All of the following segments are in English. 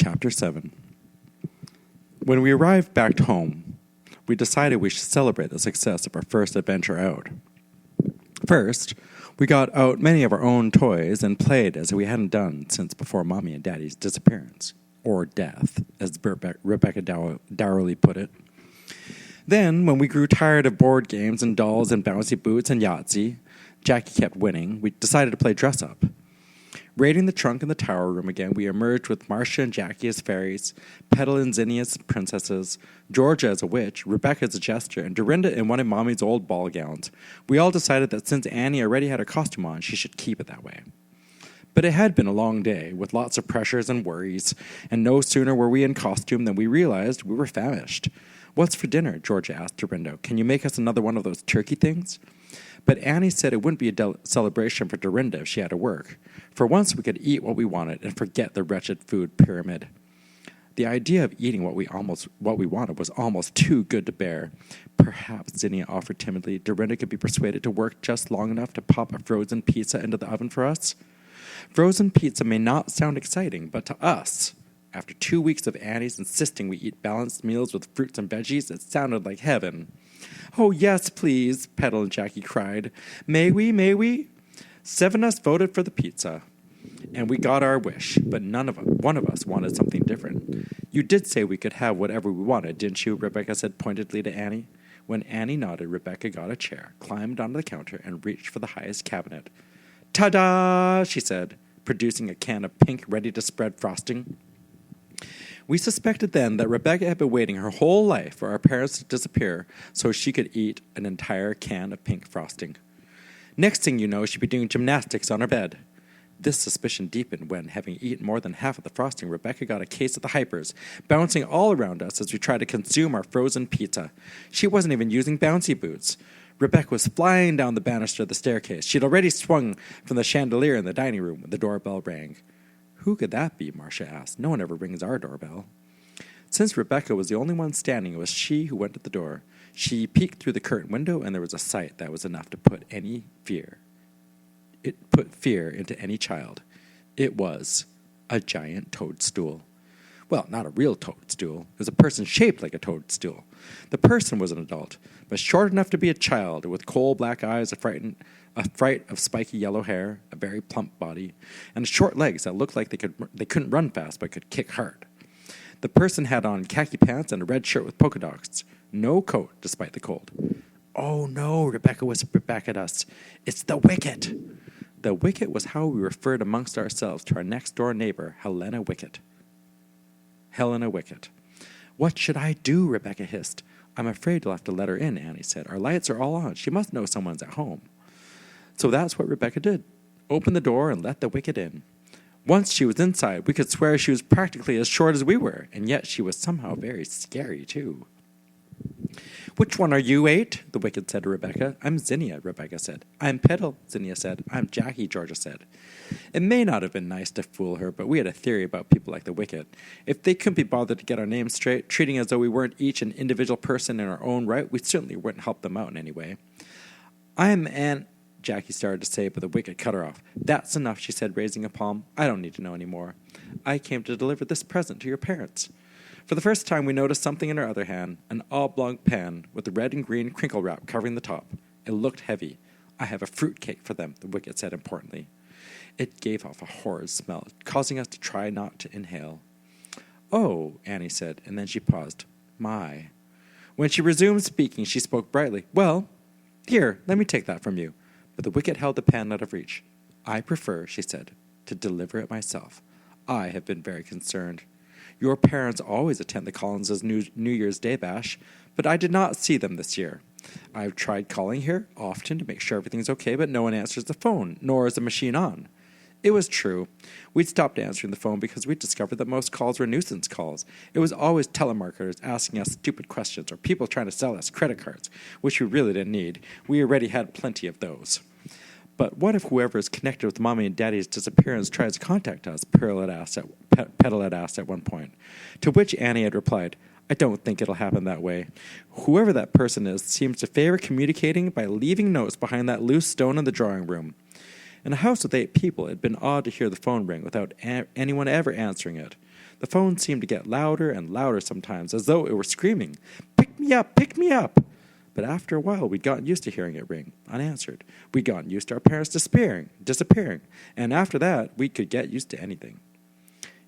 Chapter 7. When we arrived back home, we decided we should celebrate the success of our first adventure out. First, we got out many of our own toys and played as we hadn't done since before Mommy and Daddy's disappearance, or death, as Rebecca dourly put it. Then, when we grew tired of board games and dolls and bouncy boots and Yahtzee, Jackie kept winning, we decided to play dress-up. Raiding the trunk in the tower room again, we emerged with Marcia and Jackie as fairies, Petal and Zinnia as princesses, Georgia as a witch, Rebecca as a jester, and Dorinda in one of Mommy's old ball gowns. We all decided that since Annie already had her costume on, she should keep it that way. But it had been a long day, with lots of pressures and worries, and no sooner were we in costume than we realized we were famished. "What's for dinner?" Georgia asked Dorinda. "Can you make us another one of those turkey things?" But Annie said it wouldn't be a celebration for Dorinda if she had to work. For once we could eat what we wanted and forget the wretched food pyramid. The idea of eating what we wanted was almost too good to bear. Perhaps, Zinnia offered timidly, Dorinda could be persuaded to work just long enough to pop a frozen pizza into the oven for us. Frozen pizza may not sound exciting, but to us, after 2 weeks of Annie's insisting we eat balanced meals with fruits and veggies, it sounded like heaven. "Oh, yes, please," Petal and Jackie cried. May we? 7 of us voted for the pizza, and we got our wish, but one of us wanted something different. "You did say we could have whatever we wanted, didn't you?" Rebecca said pointedly to Annie. When Annie nodded, Rebecca got a chair, climbed onto the counter, and reached for the highest cabinet. "Ta-da!" she said, producing a can of pink, ready-to-spread frosting. We suspected then that Rebecca had been waiting her whole life for our parents to disappear so she could eat an entire can of pink frosting. Next thing you know, she'd be doing gymnastics on her bed. This suspicion deepened when, having eaten more than half of the frosting, Rebecca got a case of the hypers, bouncing all around us as we tried to consume our frozen pizza. She wasn't even using bouncy boots. Rebecca was flying down the banister of the staircase. She'd already swung from the chandelier in the dining room when the doorbell rang. "Who could that be?" Marcia asked. "No one ever rings our doorbell." Since Rebecca was the only one standing, it was she who went to the door. She peeked through the curtain window, and there was a sight that was enough to put fear into any child. It was a giant toadstool. Well, not a real toadstool. It was a person shaped like a toadstool. The person was an adult, but short enough to be a child, with coal black eyes, a fright of spiky yellow hair, a very plump body, and short legs that looked like they couldn't run fast but could kick hard. The person had on khaki pants and a red shirt with polka dots. No coat, despite the cold. "Oh no," Rebecca whispered back at us. "It's the Wicket." The Wicket was how we referred amongst ourselves to our next-door neighbor, Helena Wicket. "What should I do?" Rebecca hissed. "I'm afraid you'll have to let her in," Annie said. "Our lights are all on. She must know someone's at home." So that's what Rebecca did. Opened the door and let the Wicket in. Once she was inside, we could swear she was practically as short as we were, and yet she was somehow very scary, too. "Which one are you, 8? The Wicket said to Rebecca. "I'm Zinnia," Rebecca said. "I'm Petal," Zinnia said. "I'm Jackie," Georgia said. It may not have been nice to fool her, but we had a theory about people like the Wicket. If they couldn't be bothered to get our names straight, treating as though we weren't each an individual person in our own right, we certainly wouldn't help them out in any way. "I'm Aunt," Jackie started to say, but the Wicket cut her off. "That's enough," she said, raising a palm. "I don't need to know any more. I came to deliver this present to your parents." For the first time, we noticed something in her other hand, an oblong pan with the red and green crinkle wrap covering the top. It looked heavy. "I have a fruit cake for them," the Wicket said importantly. It gave off a horrid smell, causing us to try not to inhale. "Oh," Annie said, and then she paused. "My." When she resumed speaking, she spoke brightly. "Well, here, let me take that from you." But the Wicket held the pan out of reach. "I prefer," she said, "to deliver it myself. I have been very concerned. Your parents always attend the Collins' New Year's Day bash, but I did not see them this year. I've tried calling here often to make sure everything's okay, but no one answers the phone, nor is the machine on." It was true. We'd stopped answering the phone because we'd discovered that most calls were nuisance calls. It was always telemarketers asking us stupid questions or people trying to sell us credit cards, which we really didn't need. We already had plenty of those. "But what if whoever is connected with Mommy and Daddy's disappearance tries to contact us?" Petal had asked at one point. To which Annie had replied, "I don't think it'll happen that way. Whoever that person is seems to favor communicating by leaving notes behind that loose stone in the drawing room." In a house with 8 people, it had been odd to hear the phone ring without anyone ever answering it. The phone seemed to get louder and louder sometimes, as though it were screaming, "Pick me up, pick me up!" But after a while, we'd gotten used to hearing it ring, unanswered. We'd gotten used to our parents disappearing, and after that, we could get used to anything.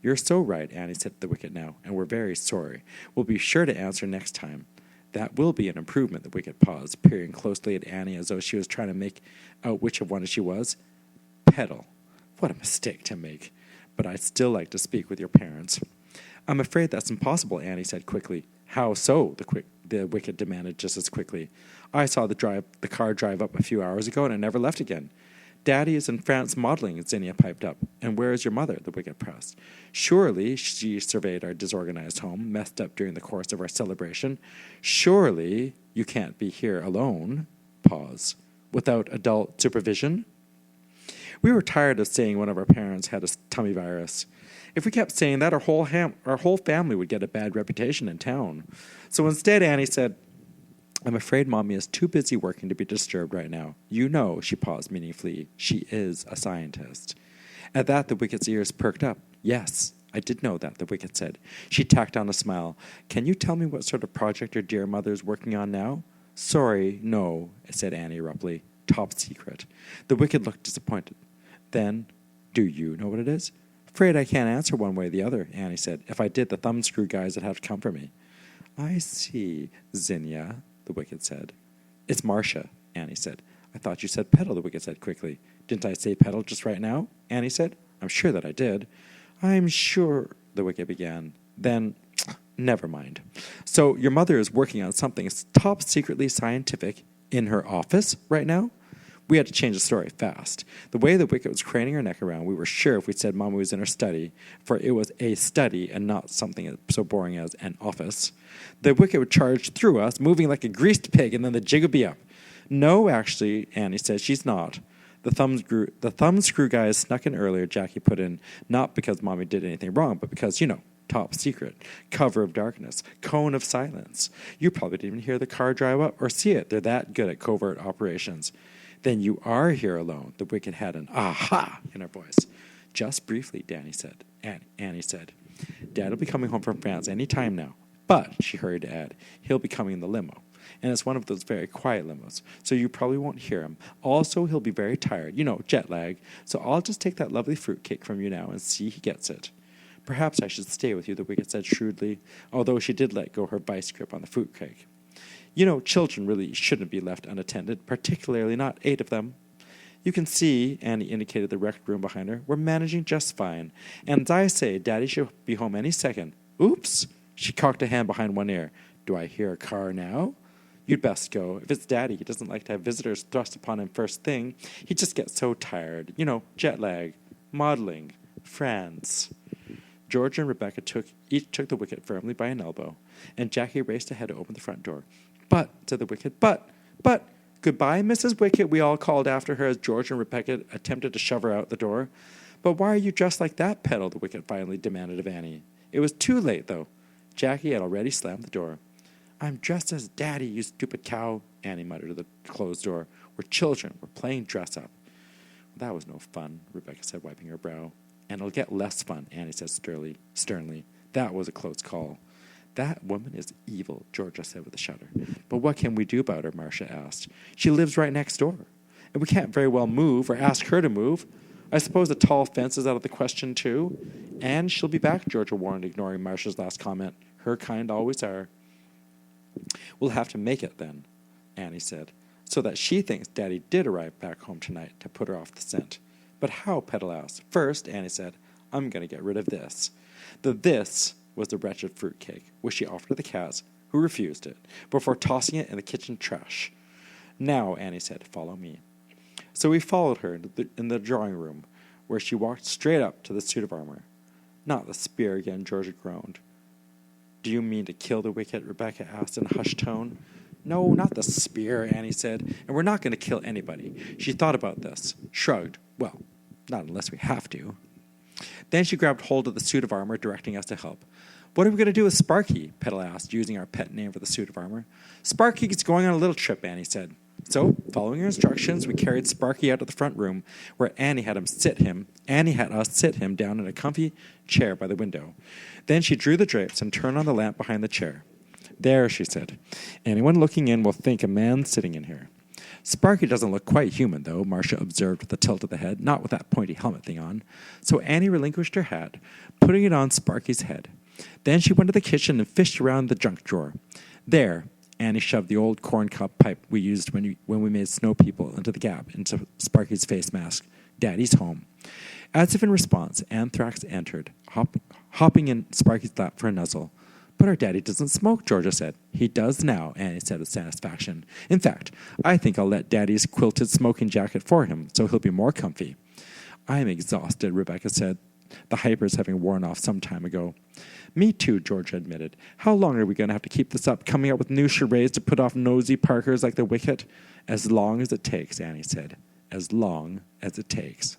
"You're so right," Annie said to the wicket now, "and we're very sorry. We'll be sure to answer next time." "That will be an improvement," the wicket paused, peering closely at Annie as though she was trying to make out which of one she was. "Petal. What a mistake to make. But I'd still like to speak with your parents." "I'm afraid that's impossible," Annie said quickly. "How so?" the wicket demanded just as quickly. "I saw the car drive up a few hours ago, and it never left again." "Daddy is in France modeling," Zinnia piped up. "And where is your mother?" the wicket pressed. "Surely," she surveyed our disorganized home, messed up during the course of our celebration, "surely you can't be here alone." Pause. "Without adult supervision?" We were tired of saying one of our parents had a tummy virus. If we kept saying that, our whole family would get a bad reputation in town. So instead, Annie said, "I'm afraid Mommy is too busy working to be disturbed right now. You know," she paused meaningfully, "she is a scientist." At that, the wicket's ears perked up. "Yes, I did know that," the wicket said. She tacked on a smile. "Can you tell me what sort of project your dear mother is working on now?" "Sorry, no," said Annie abruptly. "Top secret." The wicket looked disappointed. "Then, do you know what it is?" "Afraid I can't answer one way or the other," Annie said. "If I did, the thumbscrew guys would have to come for me." "I see, Zinnia," the wicket said. "It's Marcia," Annie said. "I thought you said Petal," the wicket said quickly. "Didn't I say Petal just right now?" Annie said. "I'm sure that I did." "I'm sure," the wicket began. Then, never mind. "So your mother is working on something top secretly scientific in her office right now?" We had to change the story fast. The way the wicket was craning her neck around, we were sure if we said Mama was in her study, for it was a study and not something so boring as an office, the wicket would charge through us, moving like a greased pig, and then the jig would be up. "No, actually," Annie said, "she's not. The thumbscrew guys snuck in earlier," Jackie put in, "not because Mommy did anything wrong, but because, top secret, cover of darkness, cone of silence. You probably didn't even hear the car drive up or see it. They're that good at covert operations." "Then you are here alone." The wicket had an aha in her voice. "Just briefly," Annie said. "Dad will be coming home from France any time now. But," she hurried to add, "he'll be coming in the limo. And it's one of those very quiet limos, so you probably won't hear him. Also, he'll be very tired, jet lag. So I'll just take that lovely fruitcake from you now and see he gets it." "Perhaps I should stay with you," the wicket said shrewdly, although she did let go her vice grip on the fruitcake. Children really shouldn't be left unattended, particularly not 8 of them. "You can see," Annie indicated the wrecked room behind her, "we're managing just fine. And as I say, Daddy should be home any second." "Oops!" She cocked a hand behind one ear. "Do I hear a car now?" "You'd best go. If it's Daddy, he doesn't like to have visitors thrust upon him first thing. He just gets so tired. Jet lag, modeling, France." George and Rebecca each took the wicket firmly by an elbow, and Jackie raced ahead to open the front door. "But," said the wicket, but, "Goodbye, Mrs. Wicket," we all called after her as George and Rebecca attempted to shove her out the door. "But why are you dressed like that, Petal?" the wicket finally demanded of Annie. It was too late, though. Jackie had already slammed the door. "I'm dressed as Daddy, you stupid cow," Annie muttered to the closed door. "We're children. We're playing dress-up." "That was no fun," Rebecca said, wiping her brow. "And it'll get less fun," Annie said sternly. "That was a close call." "That woman is evil," Georgia said with a shudder. "But what can we do about her?" Marcia asked. "She lives right next door, and we can't very well move or ask her to move. I suppose the tall fence is out of the question, too." "And she'll be back," Georgia warned, ignoring Marcia's last comment. "Her kind always are." "We'll have to make it, then," Annie said, "so that she thinks Daddy did arrive back home tonight to put her off the scent." "But how?" Petal asked. "First," Annie said, "I'm going to get rid of this." This was the wretched fruitcake, which she offered to the cats, who refused it, before tossing it in the kitchen trash. "Now," Annie said, "follow me." So we followed her in the drawing room, where she walked straight up to the suit of armor. "Not the spear again," Georgia groaned. "Do you mean to kill the wicket?" Rebecca asked in a hushed tone. "No, not the spear," Annie said, "and we're not going to kill anybody." She thought about this, shrugged. "Well, not unless we have to." Then she grabbed hold of the suit of armor, directing us to help. "What are we going to do with Sparky?" Petal asked, using our pet name for the suit of armor. "Sparky's going on a little trip," Annie said. So, following her instructions, we carried Sparky out of the front room, where Annie had us sit him down in a comfy chair by the window. Then she drew the drapes and turned on the lamp behind the chair. "There," she said. "Anyone looking in will think a man's sitting in here." "Sparky doesn't look quite human, though," Marcia observed with a tilt of the head, not with that pointy helmet thing on. So Annie relinquished her hat, putting it on Sparky's head. Then she went to the kitchen and fished around the junk drawer. "There," Annie shoved the old corncob pipe we used when we made snow people into the gap into Sparky's face mask. "Daddy's home." As if in response, Anthrax entered, hopping in Sparky's lap for a nuzzle. "But our daddy doesn't smoke," Georgia said. "He does now," Annie said with satisfaction. "In fact, I think I'll let Daddy's quilted smoking jacket for him, so he'll be more comfy." "I'm exhausted," Rebecca said, the hypers having worn off some time ago. "Me too," Georgia admitted. "How long are we going to have to keep this up, coming up with new charades to put off nosy Parkers like the Wicket?" "As long as it takes," Annie said. "As long as it takes."